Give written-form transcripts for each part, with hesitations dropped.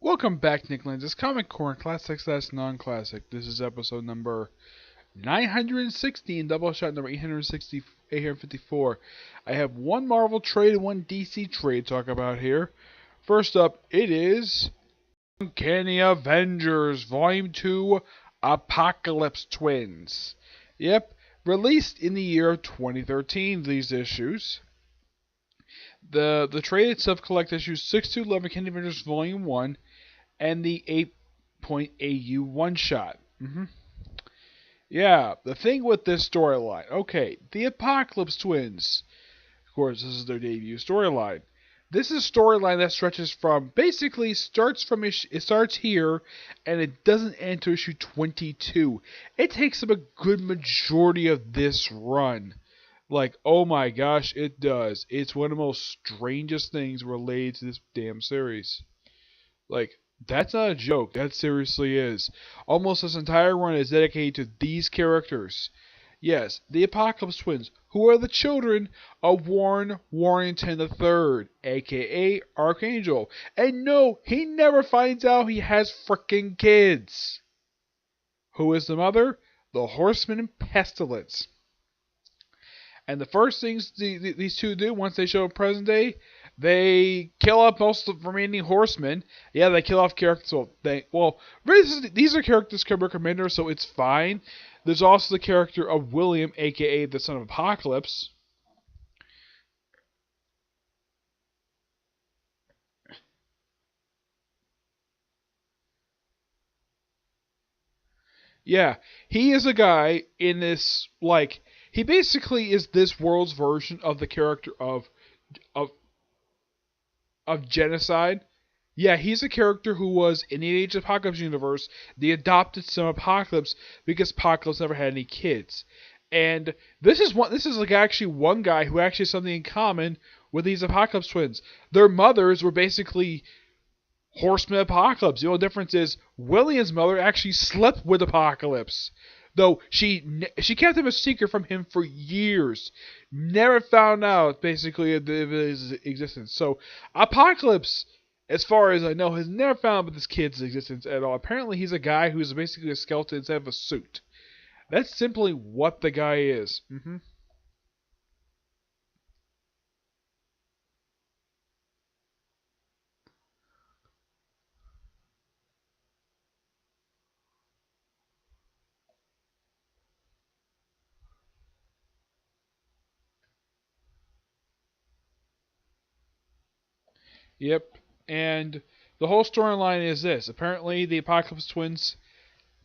Welcome back, Nick Lenz. Comic Corner Classic / Non-Classic. This is episode number 960 and Doubleshot number 854. I have one Marvel trade and one DC trade to talk about here. First up, it is Uncanny Avengers Volume 2 Apocalypse Twins. Yep, released in the year 2013, these issues. The trade itself collects issues 6 to 11 Uncanny Avengers Volume 1 and the 8.AU one-shot. Yeah, the thing with this storyline. Okay, the Apocalypse Twins. Of course, this is their debut storyline. This is a storyline that stretches from, basically starts here, and it doesn't end to issue 22. It takes up a good majority of this run. Like, oh my gosh, it does. It's one of the most strangest things related to this damn series. Like, that's not a joke. That seriously is. Almost this entire run is dedicated to these characters. Yes, the Apocalypse Twins, who are the children of Warren Warrington III, aka Archangel. And no, he never finds out he has frickin' kids. Who is the mother? The Horsemen of Pestilence. And the first things these two do once they show up present day, they kill off most of the remaining horsemen. Yeah, they kill off characters. These are characters can recommend, so it's fine. There's also the character of William, aka the son of Apocalypse. Yeah, he is a guy in this, like, he basically is this world's version of the character of Genocide. Yeah, he's a character who was in the Age of Apocalypse universe, the adopted son of Apocalypse, because Apocalypse never had any kids. And this is like actually one guy who actually has something in common with these Apocalypse twins. Their mothers were basically Horsemen of Apocalypse. The only difference is William's mother actually slept with Apocalypse. Though she kept him a secret from him for years. Never found out, basically, of his existence. So, Apocalypse, as far as I know, has never found out about this kid's existence at all. Apparently, he's a guy who's basically a skeleton instead of a suit. That's simply what the guy is. Yep. And the whole storyline is this. Apparently, the Apocalypse twins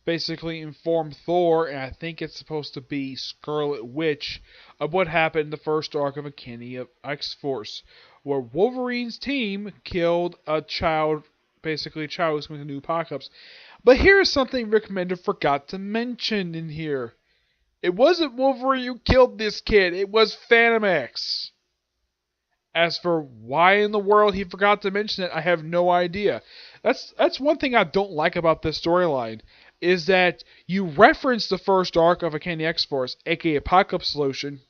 basically inform Thor, and I think it's supposed to be Scarlet Witch, of what happened in the first arc of Uncanny X-Force, where Wolverine's team killed a child, basically a child who's going to the new Apocalypse. But here's something Rick Remender forgot to mention in here. It wasn't Wolverine who killed this kid, it was Fantomex. As for why in the world he forgot to mention it, I have no idea. That's one thing I don't like about this storyline, is that you reference the first arc of Uncanny X-Force, aka Apocalypse Solution.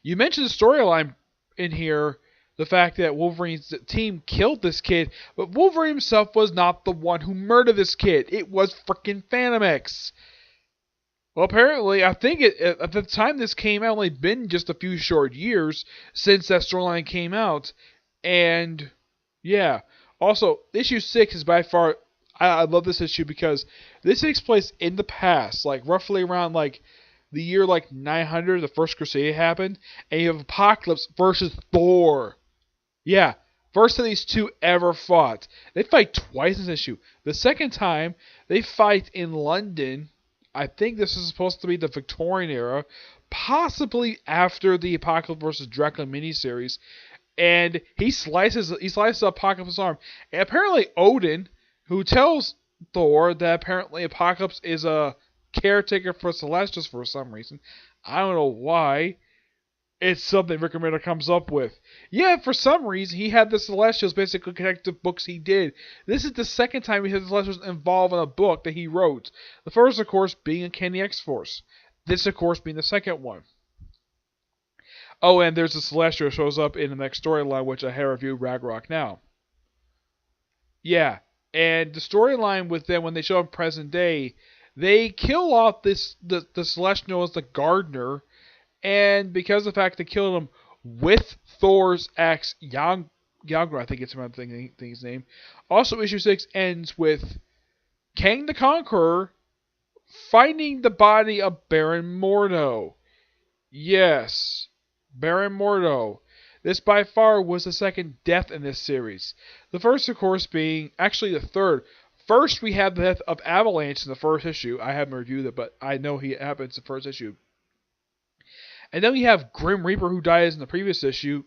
You mention the storyline in here, the fact that Wolverine's team killed this kid, but Wolverine himself was not the one who murdered this kid. It was frickin' Fantomex. Well, apparently, I think at the time this came out, only been just a few short years since that storyline came out. And, yeah. Also, issue 6 is by far... I love this issue because this takes place in the past. Like, roughly around, like, the year, like, 900, the First Crusade happened. And you have Apocalypse versus Thor. Yeah. First of these two ever fought. They fight twice in this issue. The second time, they fight in London. I think this is supposed to be the Victorian era, possibly after the Apocalypse vs. Dracula miniseries, and he slices Apocalypse's arm. And apparently Odin, who tells Thor that apparently Apocalypse is a caretaker for Celestials for some reason. I don't know why. It's something Rick Remender comes up with. Yeah, for some reason, he had the Celestials basically connected to books he did. This is the second time he had the Celestials involved in a book that he wrote. The first, of course, being Uncanny X-Force. This, of course, being the second one. Oh, and there's a Celestial shows up in the next storyline, which I have reviewed Ragnarok now. Yeah, and the storyline with them when they show up present day, they kill off the Celestial known as the Gardener, and because of the fact they killed him with Thor's axe, Youngr, I think it's another thing his name. Also, issue 6 ends with Kang the Conqueror finding the body of Baron Mordo. Yes, Baron Mordo. This by far was the second death in this series. The first, of course, being actually the third. First, we have the death of Avalanche in the first issue. I haven't reviewed it, but I know he happens in the first issue. And then we have Grim Reaper, who dies in the previous issue,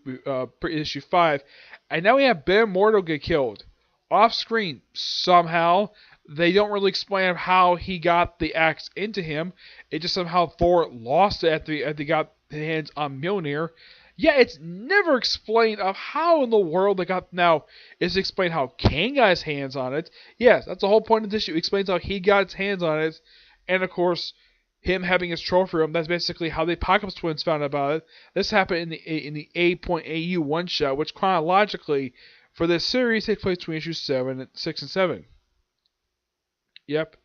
issue 5. And now we have Baron Mordo get killed. Off screen, somehow. They don't really explain how he got the axe into him. It just somehow Thor lost it after they got his hands on Mjolnir. Yeah, it's never explained of how in the world they got. Now, it's explained how Kang got his hands on it. Yes, that's the whole point of this issue. It explains how he got his hands on it. And of course, him having his trophy room. That's basically how the Apocalypse Twins found out about it. This happened in the A.AU one shot, which chronologically for this series takes place between issues 6 and 7. Yep.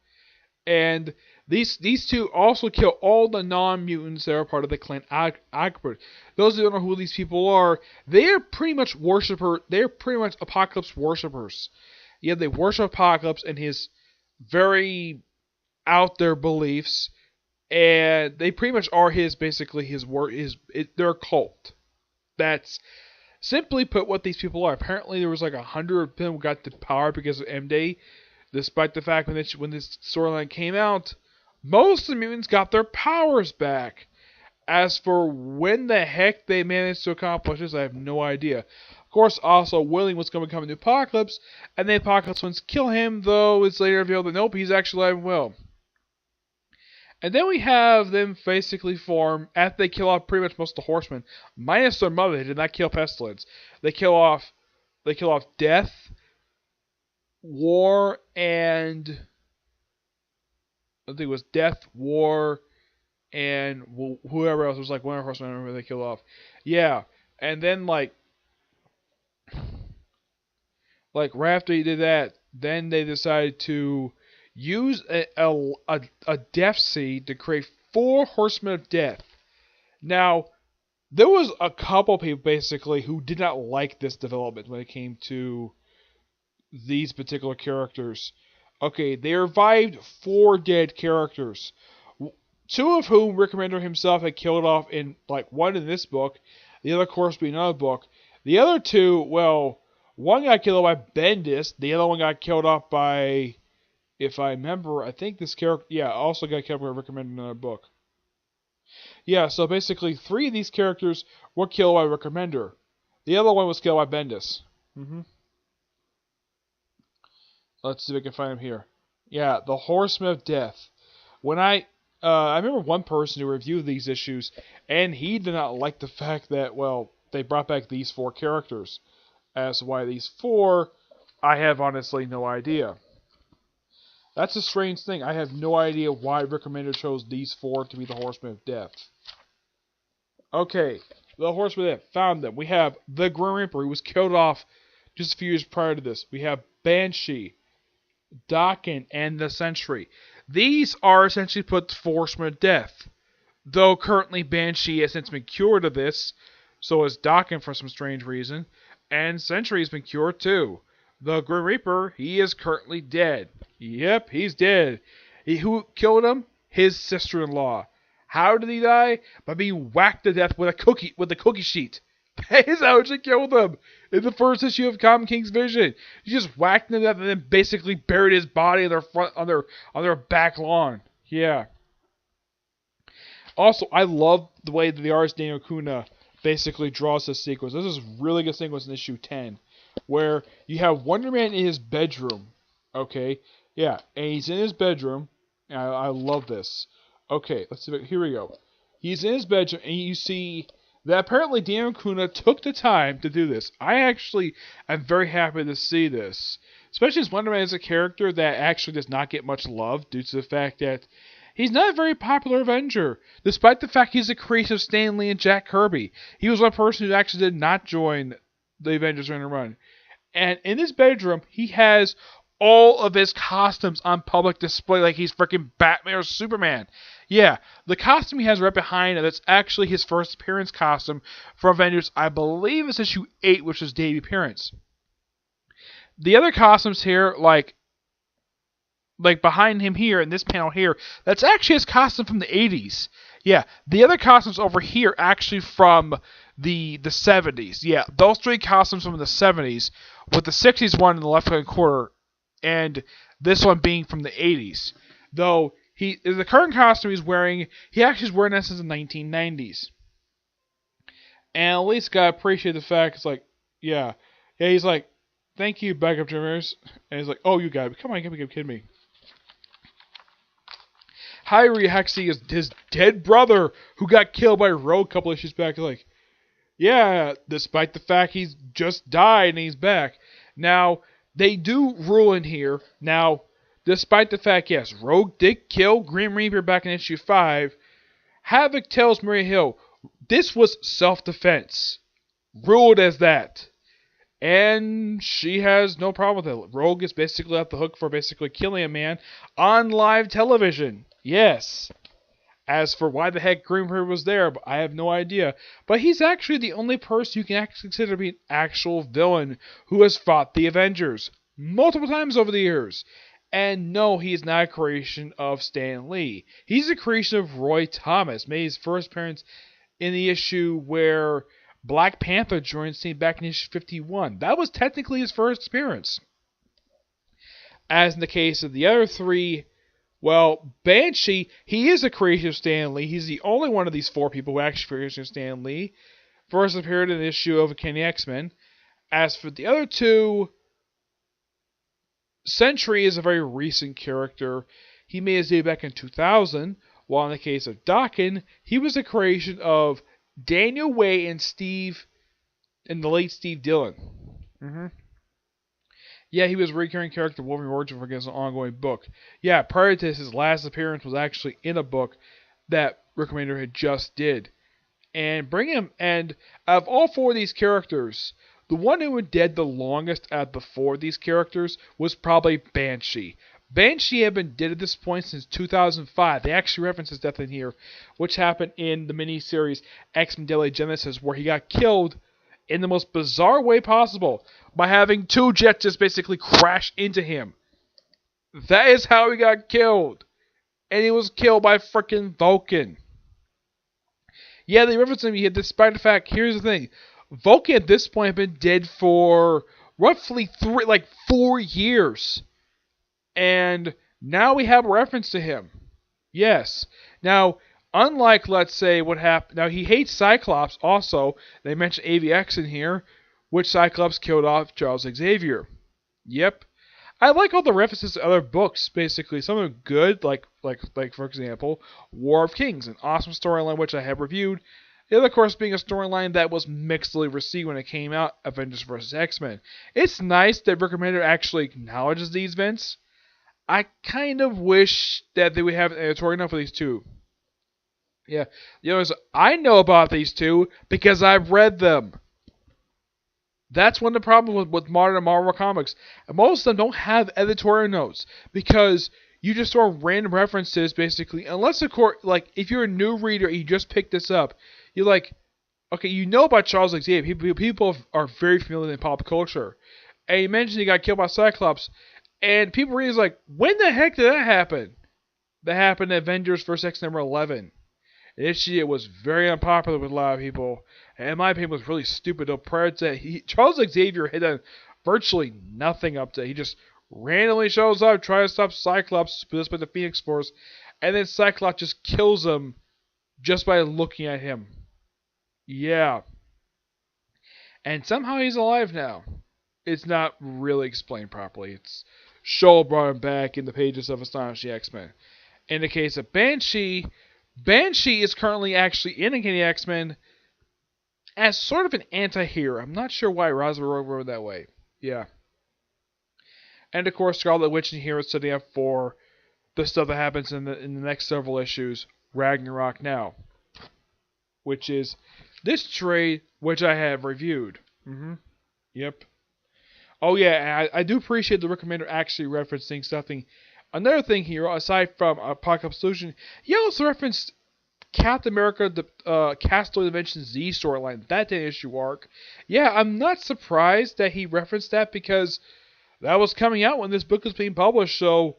And these two also kill all the non-mutants that are part of the clan Agbert. Those who don't know who these people are, they are pretty much they're pretty much Apocalypse worshippers. Yeah, they worship Apocalypse and his very out there beliefs, and they pretty much are they're a cult. That's simply put what these people are. Apparently there was like 100 of them who got the power because of M-Day. Despite the fact when this storyline came out, most of the mutants got their powers back. As for when the heck they managed to accomplish this, I have no idea. Of course, also, Willing was going to become the Apocalypse, and the Apocalypse Twins kill him, though it's later revealed that nope, he's actually alive and well. And then we have them basically form, after they kill off pretty much most of the Horsemen, minus their mother, they did not kill Pestilence. They kill off Death, War, and I think it was Death, War, and whoever else. It was like one of the Horsemen they killed off. Yeah, and then like right after he did that, then they decided to use a Death Seed to create 4 Horsemen of Death. Now, there was a couple people basically who did not like this development when it came to these particular characters. Okay, they revived 4 dead characters. 2 of whom Rick Remender himself had killed off in, like, one in this book. The other, of course, being another book. The other 2, well, one got killed off by Bendis. The other one got killed off by, if I remember, I think this character, yeah, also got killed by Rick Remender in another book. Yeah, so basically 3 of these characters were killed by Rick Remender. The other one was killed by Bendis. Let's see if I can find him here. Yeah, the Horsemen of Death. When I remember one person who reviewed these issues, and he did not like the fact that, well, they brought back these 4 characters. As to why these 4, I have honestly no idea. That's a strange thing. I have no idea why Rick Remender chose these 4 to be the Horsemen of Death. Okay, the Horsemen of Death. Found them. We have the Grim Reaper, who was killed off just a few years prior to this. We have Banshee, Daken, and the Sentry. These are essentially put for Horsemen of Death. Though currently Banshee has since been cured of this, so has Daken for some strange reason, and Sentry has been cured too. The Grim Reaper, he is currently dead. Yep, he's dead. Who killed him? His sister-in-law. How did he die? By being whacked to death with a cookie sheet. That is how she killed him in the first issue of Common King's Vision. She just whacked him to death and then basically buried his body in their front on their back lawn. Yeah. Also, I love the way that the artist Daniel Kuna basically draws this sequence. This is a really good sequence in issue 10, where you have Wonder Man in his bedroom. Okay, yeah, and he's in his bedroom. And I love this. Okay, let's see. Here we go. He's in his bedroom, and you see that apparently Daniel Kuna took the time to do this. I actually am very happy to see this. Especially as Wonder Man is a character that actually does not get much love due to the fact that he's not a very popular Avenger. Despite the fact he's a creation of Stan Lee and Jack Kirby. He was one person who actually did not join the Avengers during the run. And in his bedroom, he has all of his costumes on public display like he's freaking Batman or Superman. Yeah, the costume he has right behind him, that's actually his first appearance costume for Avengers. I believe it's issue 8, which is debut appearance. The other costumes here, like behind him here in this panel here, that's actually his costume from the 80s. Yeah, the other costumes over here actually from the 70s. Yeah, those 3 costumes from the 70s, with the 60s one in the left-hand corner, and this one being from the 80s. Though the current costume he's wearing, he actually is wearing that since the 1990s. And at least gotta appreciate the fact it's like, yeah, he's like, thank you, backup drummers. And he's like, oh, you got it. Come on, you kidding me. Hyrie Hexy is his dead brother who got killed by Rogue a couple issues back. Like, yeah, despite the fact he's just died and he's back. Now, they do rule in here. Now, despite the fact, yes, Rogue did kill Grim Reaper back in issue 5, Havoc tells Maria Hill this was self-defense. Ruled as that. And she has no problem with it. Rogue is basically off the hook for basically killing a man on live television. Yes. As for why the heck Grim Reaper was there, I have no idea. But he's actually the only person you can actually consider to be an actual villain who has fought the Avengers multiple times over the years. And no, he is not a creation of Stan Lee. He's a creation of Roy Thomas. Made his first appearance in the issue where Black Panther joined the team back in issue 51. That was technically his first appearance. As in the case of the other 3, well, Banshee, he is a creation of Stan Lee. He's the only one of these 4 people who actually created Stan Lee. First appeared in the issue of Uncanny X-Men. As for the other 2, Sentry is a very recent character. He made his debut back in 2000, while in the case of Daken, he was a creation of Daniel Way and the late Steve Dillon. Yeah, he was a recurring character of Wolverine Origin against an ongoing book. Yeah, prior to this, his last appearance was actually in a book that Rick Remender had just did. And of all 4 of these characters, the one who had dead the longest out of the 4 of these characters was probably Banshee. Banshee had been dead at this point since 2005. They actually reference his death in here, which happened in the miniseries X-Men Daily Genesis, where he got killed in the most bizarre way possible by having 2 jets just basically crash into him. That is how he got killed. And he was killed by frickin' Vulcan. Yeah, they reference him here, despite the fact, here's the thing. Vulcan at this point had been dead for roughly 4 years. And now we have a reference to him. Yes. Now, unlike, let's say, what happened... Now, he hates Cyclops also. They mention AVX in here, which Cyclops killed off Charles Xavier. Yep. I like all the references to other books, basically. Some are good, like for example, War of Kings, an awesome storyline which I have reviewed. The other, of course, being a storyline that was mixedly received when it came out, Avengers vs. X-Men. It's nice that Rick Remender actually acknowledges these events. I kind of wish that they would have an editorial enough for these 2. Yeah, I know about these 2 because I've read them. That's one of the problems with modern Marvel comics. Most of them don't have editorial notes because you just throw random references, basically. Unless, of course, if you're a new reader and you just pick this up, you're like, okay, you know about Charles Xavier. People are very familiar in pop culture. And you mentioned he got killed by Cyclops. And people read like, when the heck did that happen? That happened in Avengers vs. X number 11. Initially, it was very unpopular with a lot of people. And in my opinion, it was really stupid. Though prior to that, Charles Xavier had done virtually nothing up to. He just randomly shows up, tries to stop Cyclops, just by the Phoenix Force, and then Cyclops just kills him just by looking at him. Yeah. And somehow he's alive now. It's not really explained properly. It's Shoal brought him back in the pages of Astonishing X-Men. In the case of Banshee is currently actually in Uncanny X-Men as sort of an anti-hero. I'm not sure why Roswell wrote that way. Yeah. And of course, Scarlet Witch in here is setting up for the stuff that happens in the next several issues, Ragnarok Now, which is this trade which I have reviewed. Yep. Oh yeah, and I do appreciate the recommender actually referencing something. Another thing here, aside from Apocalypse Solution, he also referenced Captain America, the Castaway Dimension Z storyline, that 10-issue arc. Yeah, I'm not surprised that he referenced that because that was coming out when this book was being published, so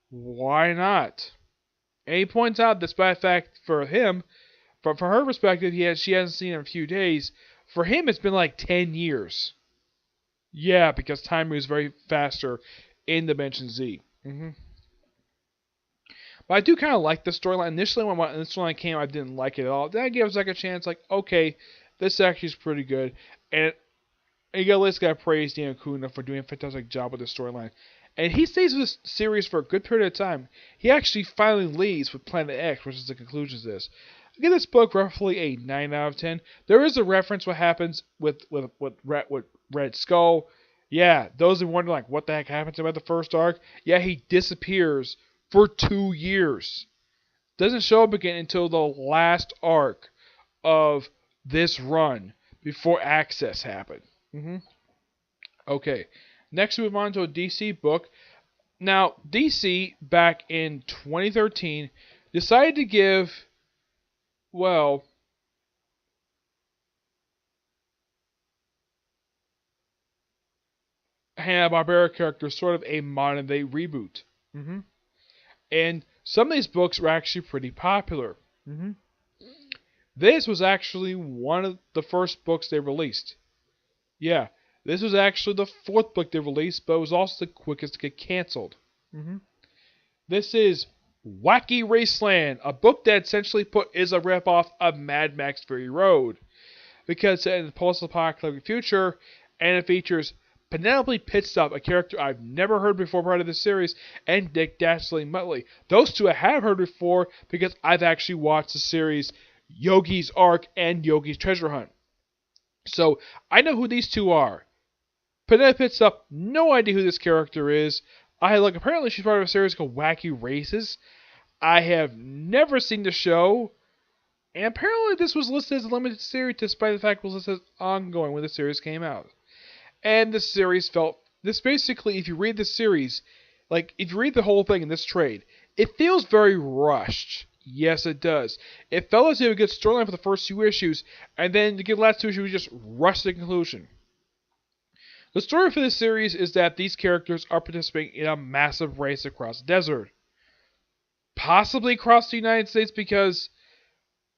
why not? And he points out, despite the fact for him, from her perspective, she hasn't seen it in a few days. For him, it's been like 10 years. Yeah, because time moves very faster in Dimension Z. But I do kind of like the storyline. Initially, when this storyline came, I didn't like it at all. Then I gave it a second chance. Like, okay, this actually is pretty good. And you at least got to praise Dan Kuna for doing a fantastic job with the storyline. And he stays with this series for a good period of time. He actually finally leaves with Planet X, which is the conclusion of this. I give this book roughly a 9 out of 10. There is a reference what happens with Red Skull. Yeah, those who wonder like what the heck happened to him at the first arc. Yeah, he disappears for 2 years. Doesn't show up again until the last arc of this run before Access happened. Okay, next we move on to a DC book. Now, DC, back in 2013, decided to give, well, Hanna-Barbera characters sort of a modern-day reboot. And some of these books were actually pretty popular. This was actually one of the first books they released. Yeah, this was actually the 4th book they released, but it was also the quickest to get canceled. This is Wacky Raceland, a book that essentially is a ripoff of Mad Max Fury Road. Because it's in the post-apocalyptic future, and it features Penelope Pitstop, a character I've never heard before part of the series, and Dick Dastardly Muttley. Those two I have heard before because I've actually watched the series Yogi's Ark and Yogi's Treasure Hunt. So, I know who these two are. Penelope Pitstop, no idea who this character is. Apparently she's part of a series called Wacky Races. I have never seen the show. And apparently this was listed as a limited series despite the fact it was listed as ongoing when the series came out. And the series basically, if you read the series, like, if you read the whole thing in this trade, it feels very rushed. Yes, it does. It felt as if it would get storyline for the first 2 issues, and then to get the last 2 issues, just rush to the conclusion. The story for this series is that these characters are participating in a massive race across the desert. Possibly across the United States because,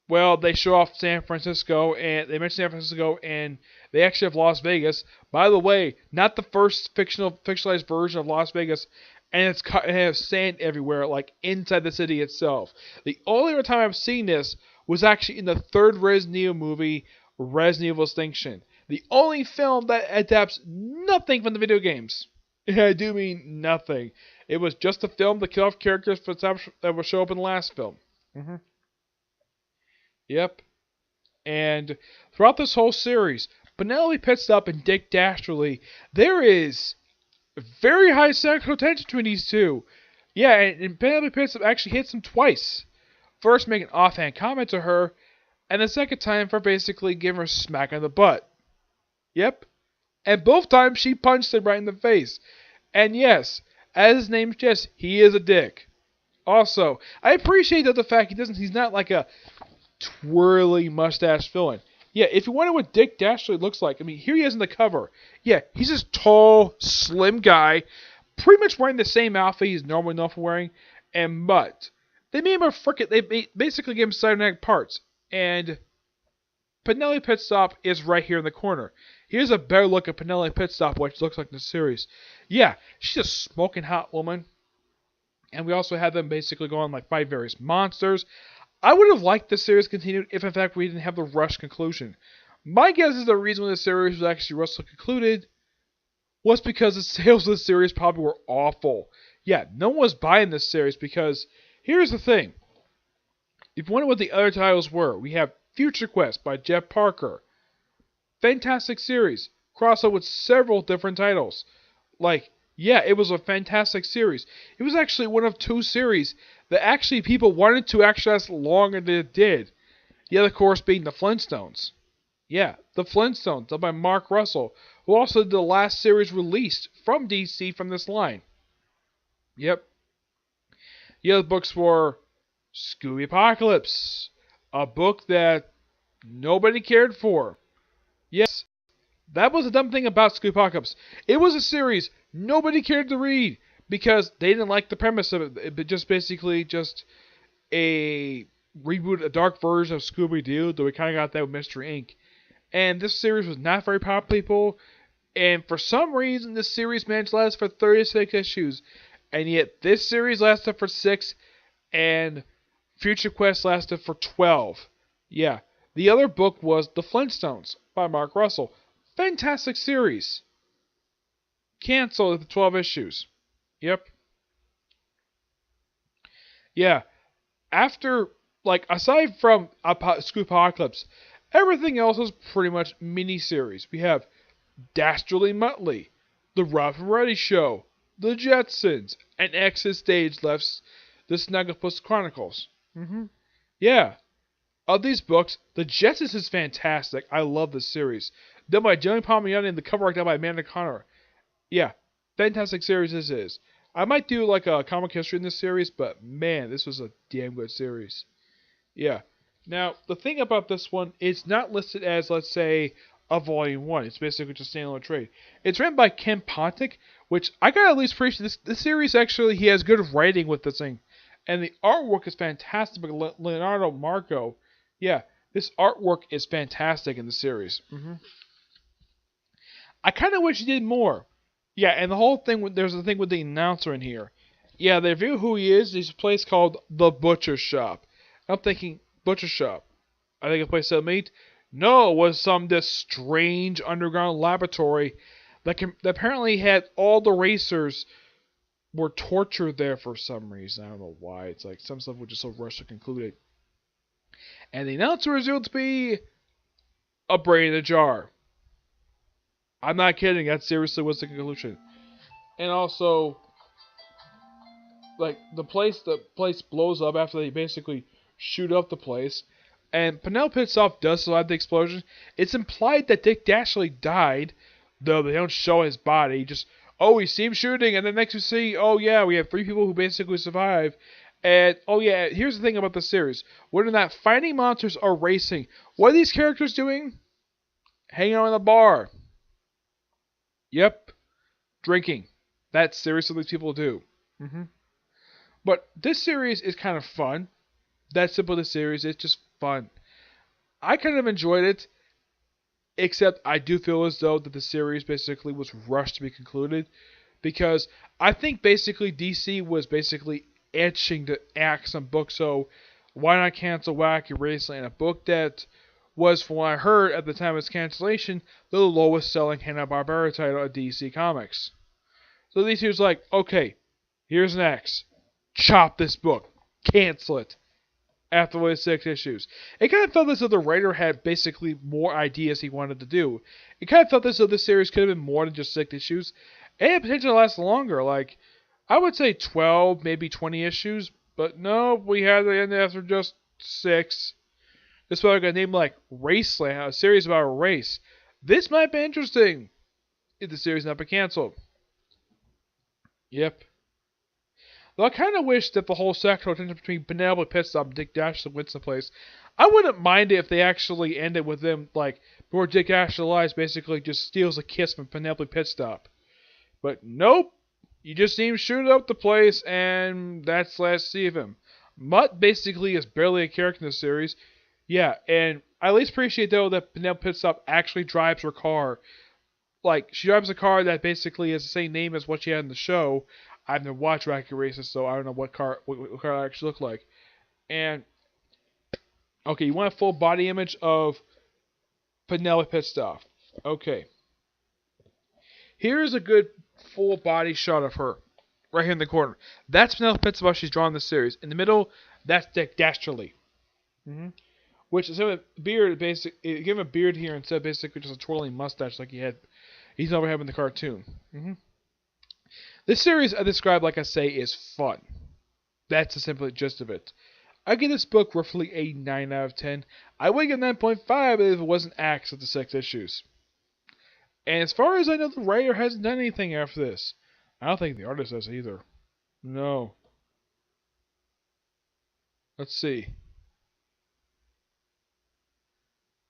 well, they show off San Francisco, and they mention San Francisco, and they actually have Las Vegas. By the way, not the first fictionalized version of Las Vegas, and it has sand everywhere, like inside the city itself. The only other time I've seen this was actually in the 3rd Resident Evil movie, Resident Evil Extinction. The only film that adapts nothing from the video games. I do mean nothing. It was just a film to kill off characters that will show up in the last film. Yep. And throughout this whole series, Penelope Pitstop and Dick Dastardly, there is very high sexual tension between these two. Yeah, and Penelope Pitstop actually hits him twice. First, making an offhand comment to her, and the second time for basically giving her a smack on the butt. Yep. And both times she punched him right in the face. And yes, as his name suggests, he is a dick. Also, I appreciate the fact he's not like a twirly mustache villain. Yeah, if you wonder what Dick Dastardly looks like, I mean, here he is in the cover. Yeah, he's this tall, slim guy, pretty much wearing the same outfit he's normally known for wearing, but they made him they basically gave him cybernetic parts, and Penelope Pitstop is right here in the corner. Here's a better look at Penelope Pitstop, what she looks like in the series. Yeah, she's a smoking hot woman, and we also have them basically go on like fight various monsters. I would have liked the series continued if, in fact, we didn't have the rushed conclusion. My guess is the reason why the series was actually rushed to concluded was because the sales of the series probably were awful. Yeah, no one was buying this series because, here's the thing. If you wonder what the other titles were, we have Future Quest by Jeff Parker. Fantastic series. Crossover with several different titles. Yeah, it was a fantastic series. It was actually one of 2 series that actually people wanted to actually last longer than it did. The other course being the Flintstones. Yeah, The Flintstones, done by Mark Russell, who also did the last series released from DC from this line. Yep. The other books were Scooby Apocalypse, a book that nobody cared for. Yes, that was the dumb thing about Scooby Apocalypse. It was a series nobody cared to read because they didn't like the premise of it. But just basically just a reboot, a dark version of Scooby-Doo, though we kind of got that with Mystery Inc. And this series was not very popular, people. And for some reason, this series managed to last for 36 issues. And yet, this series lasted for 6, and Future Quest lasted for 12. Yeah. The other book was The Flintstones by Mark Russell. Fantastic series. Canceled at the 12 issues. Yep. Yeah. After, aside from Scooby Apocalypse, everything else was pretty much miniseries. We have Dastardly Muttley, The Ralph and Reddy Show, The Jetsons, and X's Stage Left's The Snugglepuss Chronicles. Yeah. Of these books, The Jetsons is fantastic. I love this series. Done by Joey Palmiotti and the cover art done by Amanda Connor. Yeah. Fantastic series this is. I might do a comic history in this series, but man, this was a damn good series. Yeah. Now, the thing about this one, it's not listed as, let's say, a volume 1. It's basically just a standalone trade. It's written by Ken Pontic, which I gotta at least appreciate. This series actually, he has good writing with this thing. And the artwork is fantastic by Leonardo Marco. Yeah, this artwork is fantastic in the series. I kind of wish he did more. Yeah, and the whole thing, there's a thing with the announcer in here. Yeah, they reveal who he is. He's a place called The Butcher Shop. I'm thinking, Butcher Shop? I think a place to meet? No, it was this strange underground laboratory that apparently had all the racers were tortured there for some reason. I don't know why. It's like some stuff was just so rushed to conclude it. And the announcer revealed to be a brain in a jar. I'm not kidding. That seriously was the conclusion. And also, the place blows up after they basically shoot up the place. And Penelope Pitstop does survive the explosion. It's implied that Dick Dashley died, though they don't show his body. Just, we see him shooting, and then next you see, we have 3 people who basically survive. And, here's the thing about the series. When they're not fighting monsters or racing, what are these characters doing? Hanging out in a bar. Yep. Drinking. That's seriously what these people do. But this series is kind of fun. That's simple, the series. It's just fun. I kind of enjoyed it, except I do feel as though that the series basically was rushed to be concluded, because I think basically DC was basically itching to act some book, so why not cancel Wacky Raceland, a book that was, from what I heard at the time of its cancellation, the lowest selling Hanna-Barbera title at DC Comics. So DC was like, okay, here's an X. Chop this book. Cancel it. After only 6 issues. It kind of felt as though the writer had basically more ideas he wanted to do. It kind of felt as though this series could have been more than just 6 issues. And it potentially last longer. I would say 12, maybe 20 issues. But no, we had to end after just 6. This is why I got a name like Raceland, a series about a race. This might be interesting if the series not been canceled. Yep. Though I kind of wish that the whole sexual tension between Penelope Pitstop and Dick Dashley wins the place. I wouldn't mind it if they actually ended with them, before Dick Dashley lies, basically just steals a kiss from Penelope Pitstop. But nope. You just see him shoot up the place, and that's the last see of him. Mutt basically is barely a character in the series. Yeah, and I at least appreciate, though, that Penelope Pitstop actually drives her car. She drives a car that basically is the same name as what she had in the show. I've never watched Wacky Races, so I don't know what car actually looked like. And, okay, you want a full body image of Penelope Pitstop. Okay. Here's a good full body shot of her. Right here in the corner. That's Penelope Pitstop she's drawn in the series. In the middle, that's Dick Dashley. Which, instead of a beard, give him a beard here instead of basically just a twirling mustache like he's never had in the cartoon. This series I described, like I say, is fun. That's the simple gist of it. I give this book roughly a 9 out of 10. I would give 9.5 if it wasn't axed at the 6 issues. And as far as I know, the writer hasn't done anything after this. I don't think the artist has either. No. Let's see.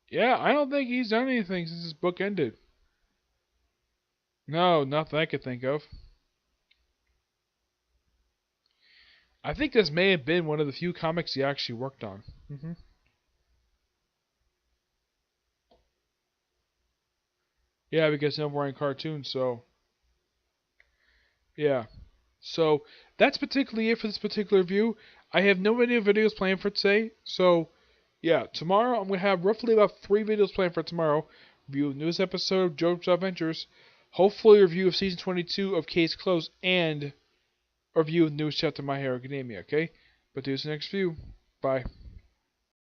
Yeah, I don't think he's done anything since this book ended. No, nothing I could think of. I think this may have been one of the few comics he actually worked on. Yeah, because I'm wearing cartoons, so yeah. So that's particularly it for this particular review. I have no videos planned for today, so yeah, tomorrow I'm gonna have roughly about 3 videos planned for tomorrow. Review of the newest episode of JoJo's Adventures, hopefully a review of season 22 of Case Closed, and a review of the newest chapter of My Hero Academia. Okay, but do this next view. Bye.